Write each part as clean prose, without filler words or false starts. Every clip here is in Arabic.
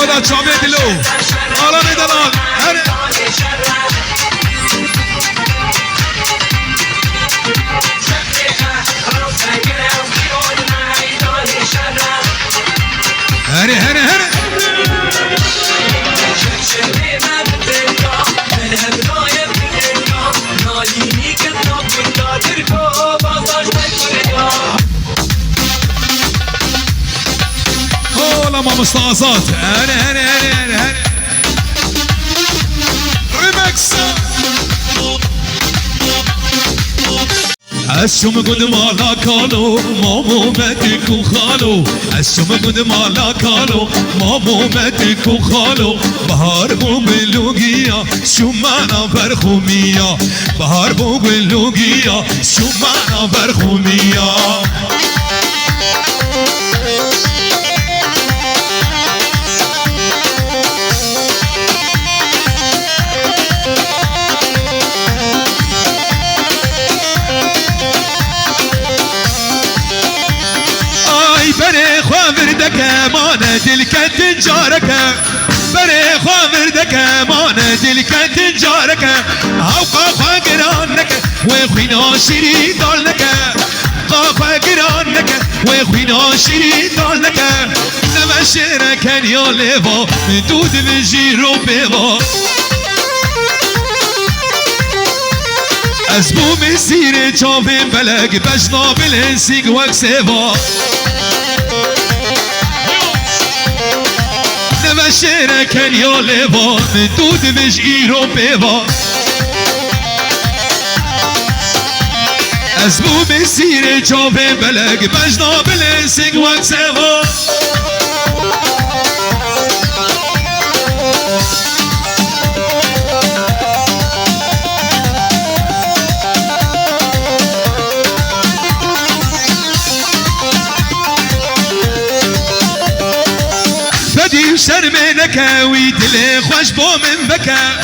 ولا شعبية له أراني دلال هري هري هري ما مستعصات هري هري هري هري هري ريمكس الشم قد ما لا كانوا مامو متك وخالو الشم قد ما لا كانوا مامو متك وخالو بهار بو بلوغيا شو معنا برخومية بهار بو بلوغيا شو معنا برخومية مانا دلك تنجارك بري خامردك مانا دلك تنجارك هاوقا خاقرانك وخينا شري دالك قاقا قرانك وخينا شري دالك نمشيرك يا ليفا من دود من جيرو بيضا اسبو مسيري جافين بلق بجنا بالانسيق وكسيفا نمشيرك يا ليفا من دود من جيرو بيضا اسبو مسيري جافين بلق بجنا بالانسيق وكسيفا شرمينك ويدلي خوش بو من بكا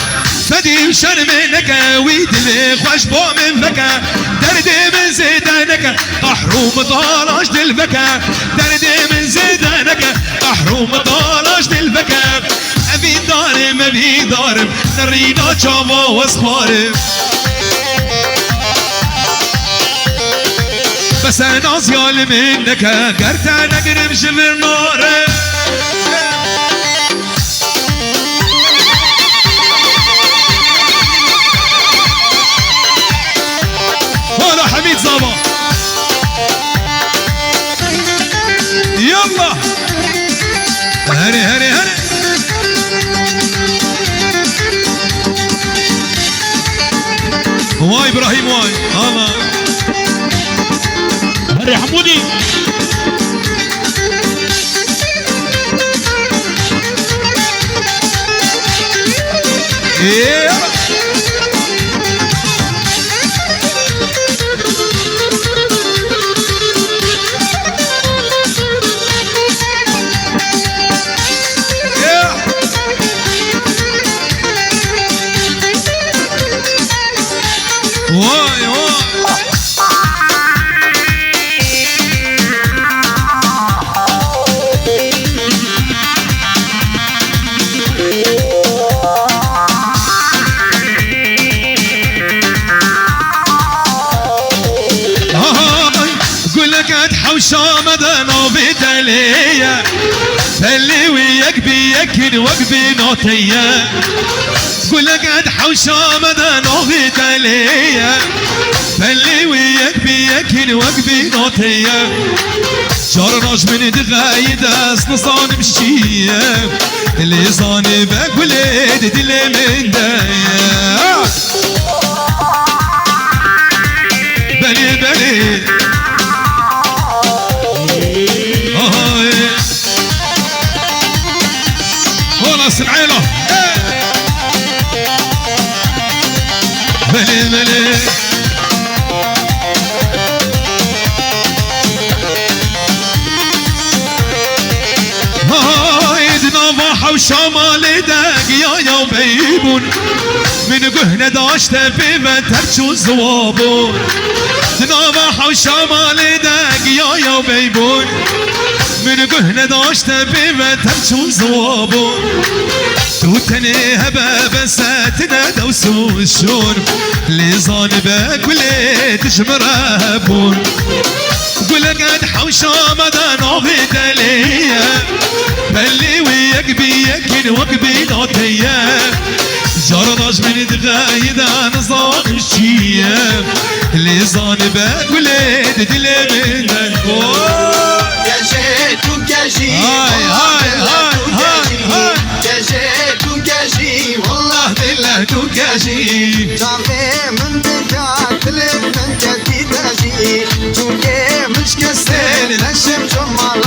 فدي شرمينك ويدلي خوش بو من بكا دردي من زيدانك قحروم طالاش دل بكا دردي من زيدانك قحروم طالاش دل بكا ابي دارم ابي دارم نرينا جاما واصخارم بس انا زيال منك قرتا نقرم شفر نارم حميد زابا يلا هري هري هري واي ابراهيم واي الله هري حمودي واي واي قول لك اتحوشا مدنا بدلية اللي وياك بيكن وقبي نوتية قول لك اتحوشا مدنا بدلية اللي وياك بيكن وقبي نوتية شرناش من دغايد نصان مشية اللي صاني بك وليد دلي من دايا بلي بلي خلاص العيلة بلي بلي وشمال داق يا بيبون من قهنا داشت في مترش وزوابون نوضح وشمال داق يا بيبون من قهنا داشت بمتن شو زوابون تو تنه بساتنا دوسو الشون اللي ظالبك واللي تجمرهبون قول قد حوشة مدى نوبت ليا بلي وياك بيك وقبي نوتيا جرناش من تغايد عن ظالم الشياب اللي ظالبك واللي تدلي من الكون يا جيت وكاجي هاي هاي هاي هاي هاي يا جيت وكاجي والله بالله توكاجي جاري من دفعت لك من جديد اجي توكي مش كسل نشم جمال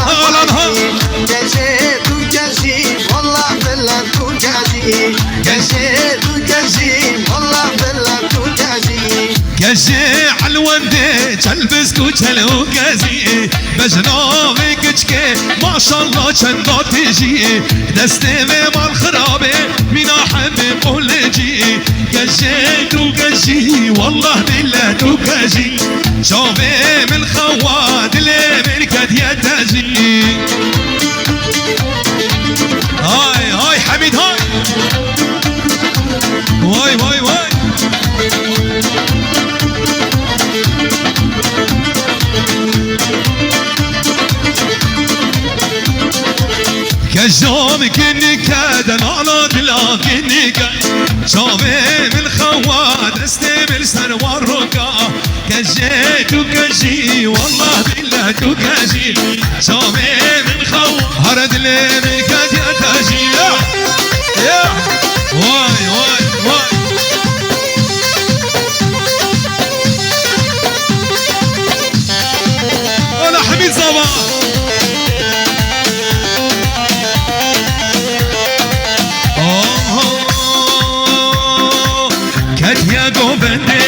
يا جيت وكاجي والله بالله توكاجي يا جيت وكاجي والله بالله توكاجي كاجي حلوندي تلبسكو تلوكازي بجنابك تشكي ما شاء الله چندو تجي دستي مال خرابي منا حبيب قول جي كاجي تو كاجي والله بالله تو كاجي شوفي من خواد اللي مركد يتاجي هاي هاي حميد هاي واي واي واي كجوم كنك دلالة دلاكنك شوفي من خواد استمر سنوار ركا كجيت وكجي والله بالله توكجي شوفي من خواد هرد لي مركز يتاجي يا واي واي واي ولا حميد صباح كاتيا جوبندي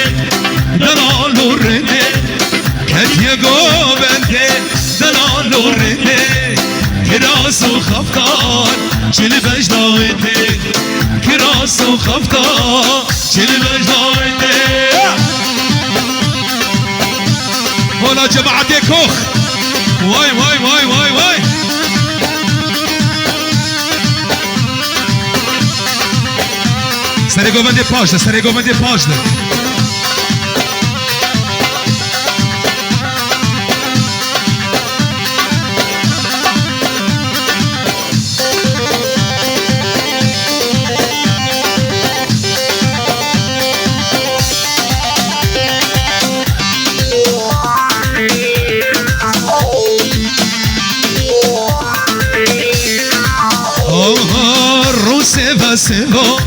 دلالو رندي كاتيا جوبندي دلالو رندي كراسو خفقان شلبش داويتي كراسو خفقان شلبش داويتي ولا جماعة كوخ واي واي واي واي واي Starego będzie poźne, starego będzie poźne. Ruseva seva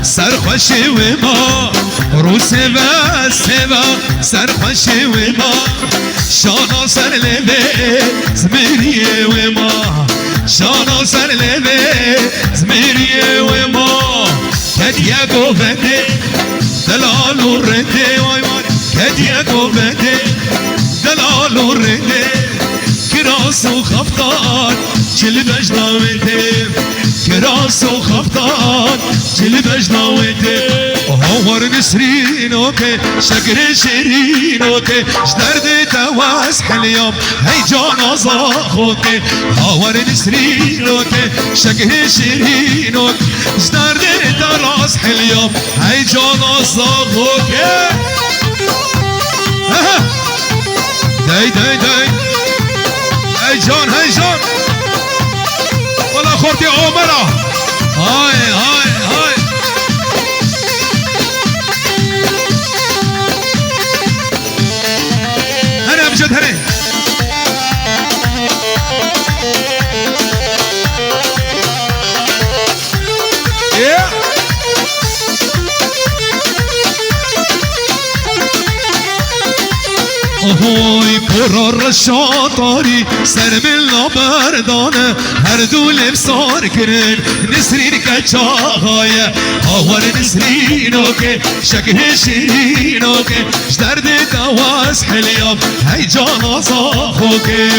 سرخوشی و ما روسه و سوا سرخوشی و ما شانا سر لبه زمیریه و ما شانا سر لبه زمیریه و ما کدیه گوبنده دلالو رنده وای وای کدیه گوبنده دلالو رنده کراسو خفتان چل بجناویده كراسو خفطان جل بجناويتي هور نسرين اوكي شقر شيرين اوكي جدرد تواس اليوم هي جانا زاخوكي هور نسرين اوكي شقر شيرين اوكي جدرد تراس اليوم هي جانا زاخوكي داي داي داي هي جان هي جان ولا خورتي عمره هاي هاي هاي هنا بجد هنا هوی پرار شاطاری سر من بردانه هر دول بسار کرن نسرین کچاهای آوار نسرینو که شکه شیرینو که جدرد دواز حلیاب هی جانا صاخو که